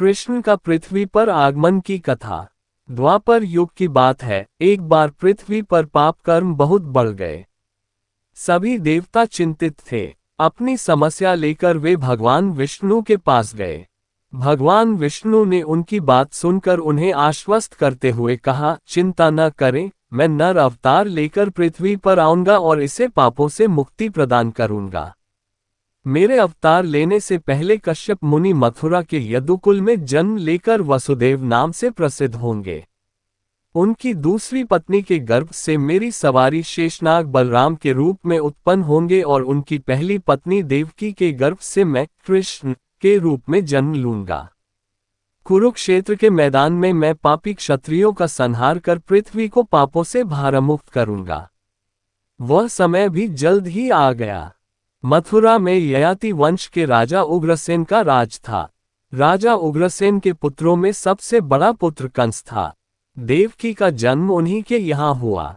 कृष्ण का पृथ्वी पर आगमन की कथा। द्वापर युग की बात है, एक बार पृथ्वी पर पाप कर्म बहुत बढ़ गए। सभी देवता चिंतित थे। अपनी समस्या लेकर वे भगवान विष्णु के पास गए। भगवान विष्णु ने उनकी बात सुनकर उन्हें आश्वस्त करते हुए कहा, चिंता न करें, मैं नर अवतार लेकर पृथ्वी पर आऊंगा और इसे पापों से मुक्ति प्रदान करूंगा। मेरे अवतार लेने से पहले कश्यप मुनि मथुरा के यदुकुल में जन्म लेकर वसुदेव नाम से प्रसिद्ध होंगे। उनकी दूसरी पत्नी के गर्भ से मेरी सवारी शेषनाग बलराम के रूप में उत्पन्न होंगे और उनकी पहली पत्नी देवकी के गर्भ से मैं कृष्ण के रूप में जन्म लूंगा। कुरुक्षेत्र के मैदान में मैं पापी क्षत्रियों का संहार कर पृथ्वी को पापों से भारमुक्त करूंगा। वह समय भी जल्द ही आ गया। मथुरा में ययाति वंश के राजा उग्रसेन का राज था। राजा उग्रसेन के पुत्रों में सबसे बड़ा पुत्र कंस था। देवकी का जन्म उन्हीं के यहाँ हुआ।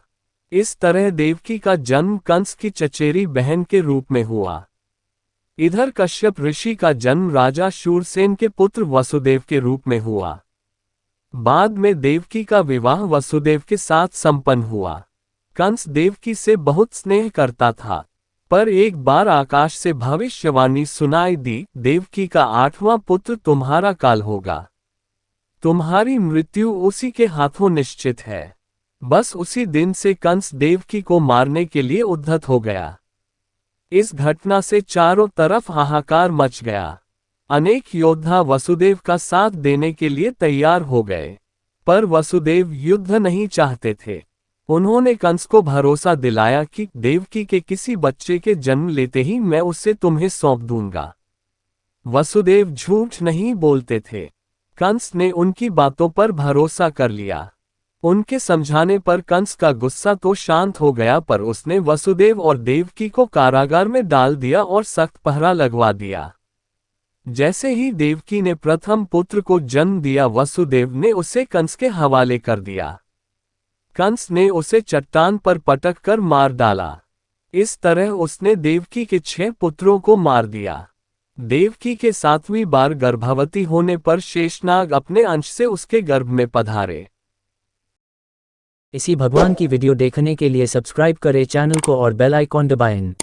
इस तरह देवकी का जन्म कंस की चचेरी बहन के रूप में हुआ। इधर कश्यप ऋषि का जन्म राजा शूरसेन के पुत्र वसुदेव के रूप में हुआ। बाद में देवकी का विवाह वसुदेव के साथ संपन्न हुआ। कंस देवकी से बहुत स्नेह करता था, पर एक बार आकाश से भविष्यवाणी सुनाई दी, देवकी का 8वां पुत्र तुम्हारा काल होगा। तुम्हारी मृत्यु उसी के हाथों निश्चित है। बस उसी दिन से कंस देवकी को मारने के लिए उद्धत हो गया। इस घटना से चारों तरफ हाहाकार मच गया। अनेक योद्धा वसुदेव का साथ देने के लिए तैयार हो गए, पर वसुदेव युद्ध नहीं चाहते थे। उन्होंने कंस को भरोसा दिलाया कि देवकी के किसी बच्चे के जन्म लेते ही मैं उसे तुम्हें सौंप दूंगा। वसुदेव झूठ नहीं बोलते थे। कंस ने उनकी बातों पर भरोसा कर लिया। उनके समझाने पर कंस का गुस्सा तो शांत हो गया, पर उसने वसुदेव और देवकी को कारागार में डाल दिया और सख्त पहरा लगवा दिया। जैसे ही देवकी ने प्रथम पुत्र को जन्म दिया, वसुदेव ने उसे कंस के हवाले कर दिया। कंस ने उसे चट्टान पर पटक कर मार डाला। इस तरह उसने देवकी के 6 पुत्रों को मार दिया। देवकी के 7वीं बार गर्भवती होने पर शेषनाग अपने अंश से उसके गर्भ में पधारे। इसी भगवान की वीडियो देखने के लिए सब्सक्राइब करें चैनल को और बेल आइकॉन दबाएं।